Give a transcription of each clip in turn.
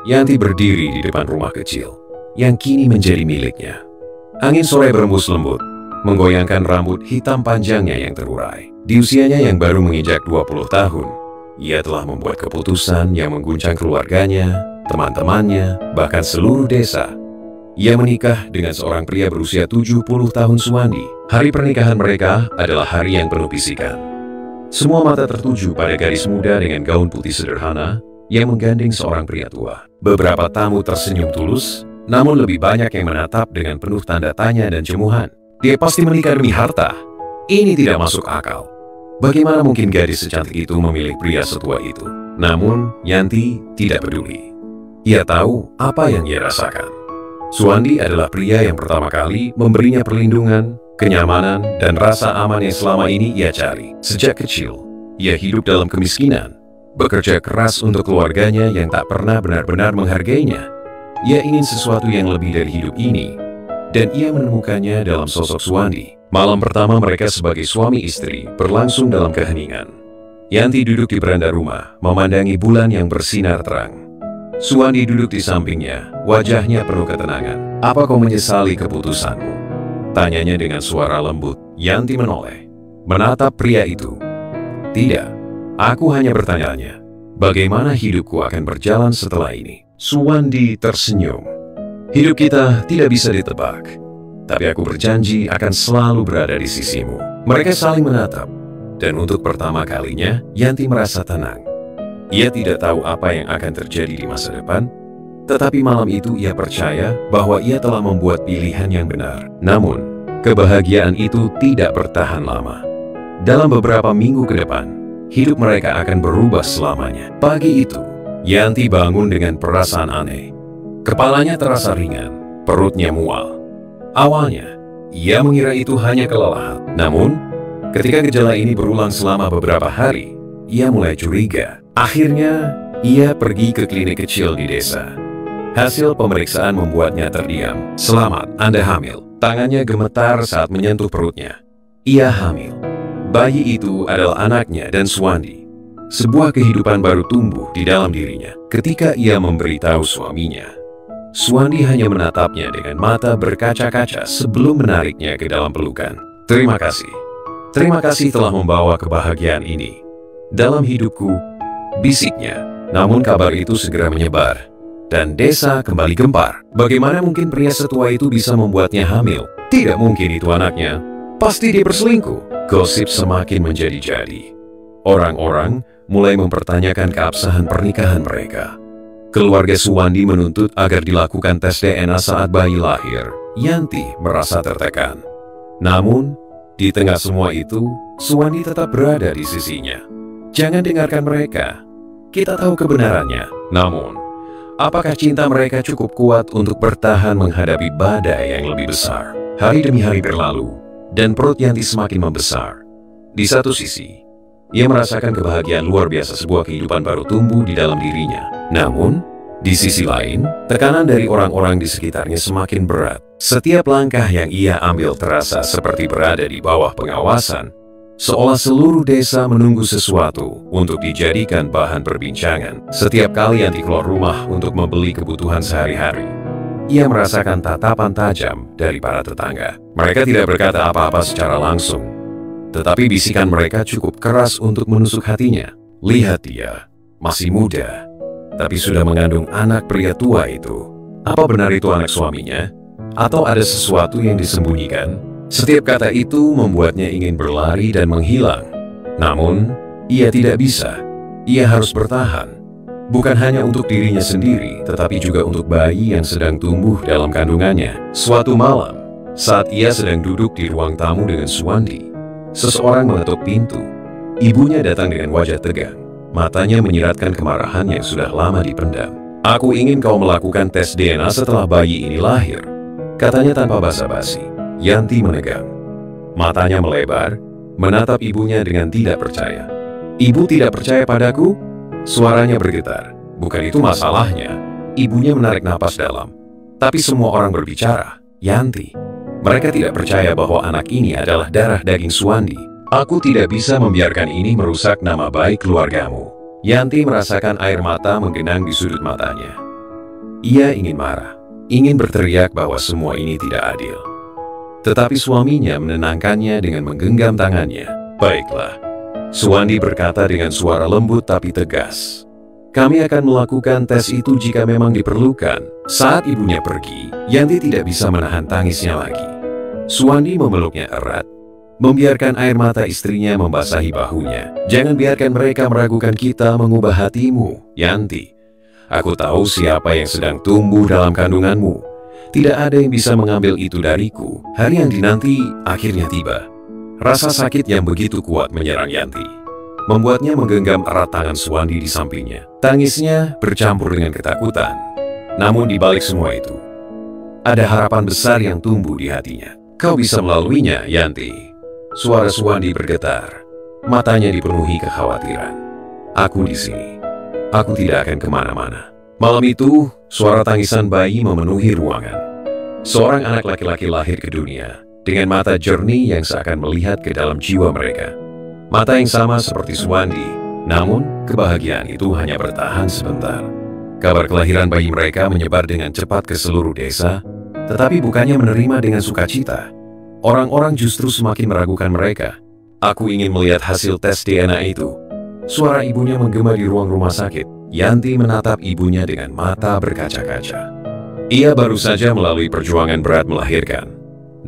Yanti berdiri di depan rumah kecil yang kini menjadi miliknya. Angin sore berembus lembut, menggoyangkan rambut hitam panjangnya yang terurai. Di usianya yang baru menginjak 20 tahun, ia telah membuat keputusan yang mengguncang keluarganya, teman-temannya, bahkan seluruh desa. Ia menikah dengan seorang pria berusia 70 tahun Suwandi. Hari pernikahan mereka adalah hari yang penuh bisikan. Semua mata tertuju pada gadis muda dengan gaun putih sederhana yang menggandeng seorang pria tua. Beberapa tamu tersenyum tulus, namun lebih banyak yang menatap dengan penuh tanda tanya dan cemuhan. Dia pasti menikah demi harta. Ini tidak masuk akal. Bagaimana mungkin gadis secantik itu memilih pria setua itu? Namun, Yanti tidak peduli. Ia tahu apa yang ia rasakan. Suwandi adalah pria yang pertama kali memberinya perlindungan, kenyamanan, dan rasa aman yang selama ini ia cari. Sejak kecil, ia hidup dalam kemiskinan, bekerja keras untuk keluarganya yang tak pernah benar-benar menghargainya. Ia ingin sesuatu yang lebih dari hidup ini, dan ia menemukannya dalam sosok Suwandi. Malam pertama mereka sebagai suami istri berlangsung dalam keheningan. Yanti duduk di beranda rumah, memandangi bulan yang bersinar terang. Suwandi duduk di sampingnya, wajahnya penuh ketenangan. "Apa kau menyesali keputusanmu?" tanyanya dengan suara lembut. Yanti menoleh, menatap pria itu. "Tidak, aku hanya bertanya, bagaimana hidupku akan berjalan setelah ini?" Suwandi tersenyum. "Hidup kita tidak bisa ditebak, tapi aku berjanji akan selalu berada di sisimu." Mereka saling menatap, dan untuk pertama kalinya, Yanti merasa tenang. Ia tidak tahu apa yang akan terjadi di masa depan, tetapi malam itu ia percaya bahwa ia telah membuat pilihan yang benar. Namun, kebahagiaan itu tidak bertahan lama. Dalam beberapa minggu ke depan, hidup mereka akan berubah selamanya. Pagi itu, Yanti bangun dengan perasaan aneh. Kepalanya terasa ringan, perutnya mual. Awalnya, ia mengira itu hanya kelelahan. Namun, ketika gejala ini berulang selama beberapa hari, ia mulai curiga. Akhirnya, ia pergi ke klinik kecil di desa. Hasil pemeriksaan membuatnya terdiam. "Selamat, Anda hamil." Tangannya gemetar saat menyentuh perutnya. Ia hamil. Bayi itu adalah anaknya dan Suwandi. Sebuah kehidupan baru tumbuh di dalam dirinya. Ketika ia memberitahu suaminya, Suwandi hanya menatapnya dengan mata berkaca-kaca sebelum menariknya ke dalam pelukan. Terima kasih telah membawa kebahagiaan ini dalam hidupku," bisiknya. Namun kabar itu segera menyebar, dan desa kembali gempar. Bagaimana mungkin pria setua itu bisa membuatnya hamil? Tidak mungkin itu anaknya. Pasti dia berselingkuh. Gosip semakin menjadi-jadi. Orang-orang mulai mempertanyakan keabsahan pernikahan mereka. Keluarga Suwandi menuntut agar dilakukan tes DNA saat bayi lahir. Yanti merasa tertekan. Namun, di tengah semua itu, Suwandi tetap berada di sisinya. "Jangan dengarkan mereka. Kita tahu kebenarannya." Namun, apakah cinta mereka cukup kuat untuk bertahan menghadapi badai yang lebih besar? Hari demi hari berlalu, dan perut Yanti semakin membesar. Di satu sisi, ia merasakan kebahagiaan luar biasa, sebuah kehidupan baru tumbuh di dalam dirinya. Namun, di sisi lain, tekanan dari orang-orang di sekitarnya semakin berat. Setiap langkah yang ia ambil terasa seperti berada di bawah pengawasan, seolah seluruh desa menunggu sesuatu untuk dijadikan bahan perbincangan. Setiap kali Yanti keluar rumah untuk membeli kebutuhan sehari-hari, ia merasakan tatapan tajam dari para tetangga. Mereka tidak berkata apa-apa secara langsung, tetapi bisikan mereka cukup keras untuk menusuk hatinya. "Lihat dia, masih muda, tapi sudah mengandung anak pria tua itu. Apa benar itu anak suaminya? Atau ada sesuatu yang disembunyikan?" Setiap kata itu membuatnya ingin berlari dan menghilang. Namun, ia tidak bisa. Ia harus bertahan. Bukan hanya untuk dirinya sendiri, tetapi juga untuk bayi yang sedang tumbuh dalam kandungannya. Suatu malam, saat ia sedang duduk di ruang tamu dengan Suwandi, seseorang mengetuk pintu. Ibunya datang dengan wajah tegang. Matanya menyiratkan kemarahan yang sudah lama dipendam. "Aku ingin kau melakukan tes DNA setelah bayi ini lahir," katanya tanpa basa-basi. Yanti menegang. Matanya melebar, menatap ibunya dengan tidak percaya. "Ibu tidak percaya padaku?" Suaranya bergetar. "Bukan itu masalahnya." Ibunya menarik napas dalam. "Tapi semua orang berbicara, Yanti. Mereka tidak percaya bahwa anak ini adalah darah daging Suwandi. Aku tidak bisa membiarkan ini merusak nama baik keluargamu." Yanti merasakan air mata menggenang di sudut matanya. Ia ingin marah, ingin berteriak bahwa semua ini tidak adil. Tetapi suaminya menenangkannya dengan menggenggam tangannya. "Baiklah," Suwandi berkata dengan suara lembut tapi tegas. "Kami akan melakukan tes itu jika memang diperlukan." Saat ibunya pergi, Yanti tidak bisa menahan tangisnya lagi. Suwandi memeluknya erat, membiarkan air mata istrinya membasahi bahunya. "Jangan biarkan mereka meragukan kita mengubah hatimu, Yanti. Aku tahu siapa yang sedang tumbuh dalam kandunganmu. Tidak ada yang bisa mengambil itu dariku." Hari yang dinanti akhirnya tiba. Rasa sakit yang begitu kuat menyerang Yanti, membuatnya menggenggam erat tangan Suwandi di sampingnya. Tangisnya bercampur dengan ketakutan. Namun di balik semua itu, ada harapan besar yang tumbuh di hatinya. "Kau bisa melaluinya, Yanti." Suara Suwandi bergetar. Matanya dipenuhi kekhawatiran. "Aku di sini. Aku tidak akan kemana-mana." Malam itu, suara tangisan bayi memenuhi ruangan. Seorang anak laki-laki lahir ke dunia, dengan mata jernih yang seakan melihat ke dalam jiwa mereka. Mata yang sama seperti Suwandi, namun kebahagiaan itu hanya bertahan sebentar. Kabar kelahiran bayi mereka menyebar dengan cepat ke seluruh desa, tetapi bukannya menerima dengan sukacita. Orang-orang justru semakin meragukan mereka. "Aku ingin melihat hasil tes DNA itu." Suara ibunya menggema di ruang rumah sakit. Yanti menatap ibunya dengan mata berkaca-kaca. Ia baru saja melalui perjuangan berat melahirkan,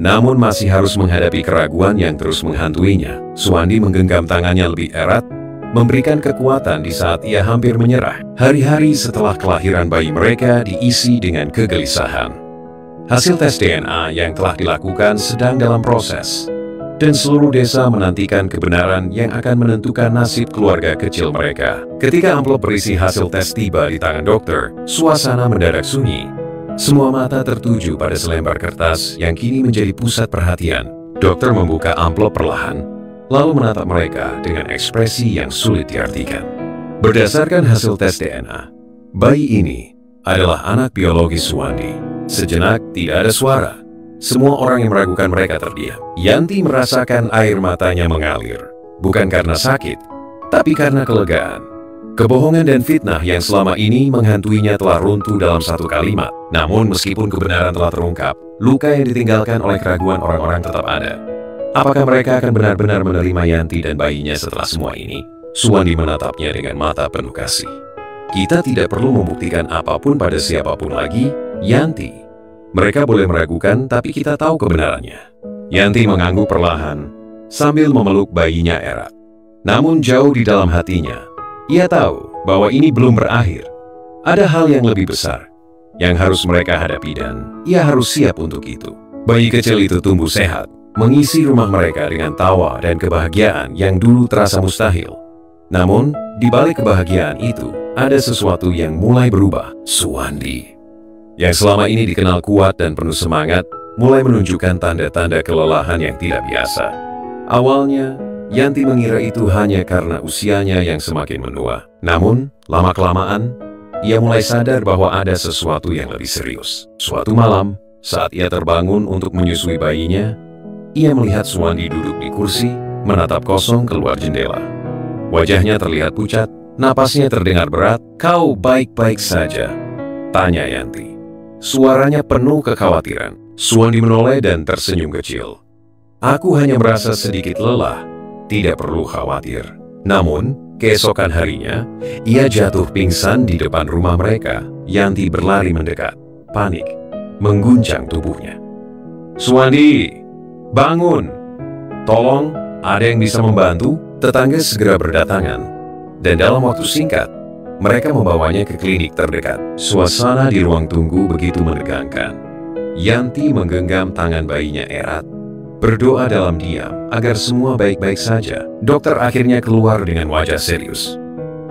namun masih harus menghadapi keraguan yang terus menghantuinya. Suwandi menggenggam tangannya lebih erat, memberikan kekuatan di saat ia hampir menyerah. Hari-hari setelah kelahiran bayi mereka diisi dengan kegelisahan. Hasil tes DNA yang telah dilakukan sedang dalam proses, dan seluruh desa menantikan kebenaran yang akan menentukan nasib keluarga kecil mereka. Ketika amplop berisi hasil tes tiba di tangan dokter, suasana mendadak sunyi. Semua mata tertuju pada selembar kertas yang kini menjadi pusat perhatian. Dokter membuka amplop perlahan, lalu menatap mereka dengan ekspresi yang sulit diartikan. Berdasarkan hasil tes DNA, bayi ini adalah anak biologis Suwandi. Sejenak tidak ada suara. Semua orang yang meragukan mereka terdiam. Yanti merasakan air matanya mengalir, bukan karena sakit, tapi karena kelegaan. Kebohongan dan fitnah yang selama ini menghantuinya telah runtuh dalam satu kalimat. Namun meskipun kebenaran telah terungkap, luka yang ditinggalkan oleh keraguan orang-orang tetap ada. Apakah mereka akan benar-benar menerima Yanti dan bayinya setelah semua ini? Suwandi menatapnya dengan mata penuh kasih. "Kita tidak perlu membuktikan apapun pada siapapun lagi, Yanti. Mereka boleh meragukan, tapi kita tahu kebenarannya." Yanti mengangguk perlahan, sambil memeluk bayinya erat. Namun jauh di dalam hatinya, ia tahu bahwa ini belum berakhir. Ada hal yang lebih besar yang harus mereka hadapi dan ia harus siap untuk itu. Bayi kecil itu tumbuh sehat, mengisi rumah mereka dengan tawa dan kebahagiaan yang dulu terasa mustahil. Namun, di balik kebahagiaan itu, ada sesuatu yang mulai berubah. Suwandi, yang selama ini dikenal kuat dan penuh semangat, mulai menunjukkan tanda-tanda kelelahan yang tidak biasa. Awalnya, Yanti mengira itu hanya karena usianya yang semakin menua. Namun, lama-kelamaan, ia mulai sadar bahwa ada sesuatu yang lebih serius. Suatu malam, saat ia terbangun untuk menyusui bayinya, ia melihat Suwandi duduk di kursi, menatap kosong keluar jendela. Wajahnya terlihat pucat, napasnya terdengar berat. "Kau baik-baik saja?" tanya Yanti. Suaranya penuh kekhawatiran. Suwandi menoleh dan tersenyum kecil. "Aku hanya merasa sedikit lelah. Tidak perlu khawatir." Namun, keesokan harinya, ia jatuh pingsan di depan rumah mereka. Yanti berlari mendekat. Panik mengguncang tubuhnya. "Suwandi, bangun! Tolong, ada yang bisa membantu?" Tetangga segera berdatangan, dan dalam waktu singkat, mereka membawanya ke klinik terdekat. Suasana di ruang tunggu begitu menegangkan. Yanti menggenggam tangan bayinya erat, berdoa dalam diam agar semua baik-baik saja. Dokter akhirnya keluar dengan wajah serius.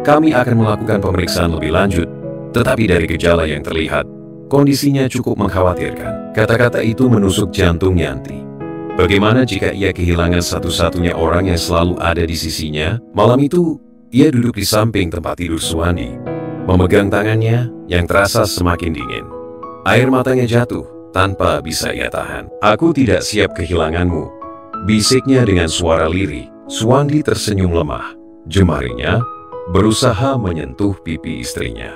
"Kami akan melakukan pemeriksaan lebih lanjut, tetapi dari gejala yang terlihat, kondisinya cukup mengkhawatirkan." Kata-kata itu menusuk jantung Yanti. Bagaimana jika ia kehilangan satu-satunya orang yang selalu ada di sisinya? Malam itu, ia duduk di samping tempat tidur Suwandi, memegang tangannya yang terasa semakin dingin. Air matanya jatuh tanpa bisa ia tahan. "Aku tidak siap kehilanganmu," bisiknya dengan suara lirih. Suwandi tersenyum lemah. Jemarinya berusaha menyentuh pipi istrinya.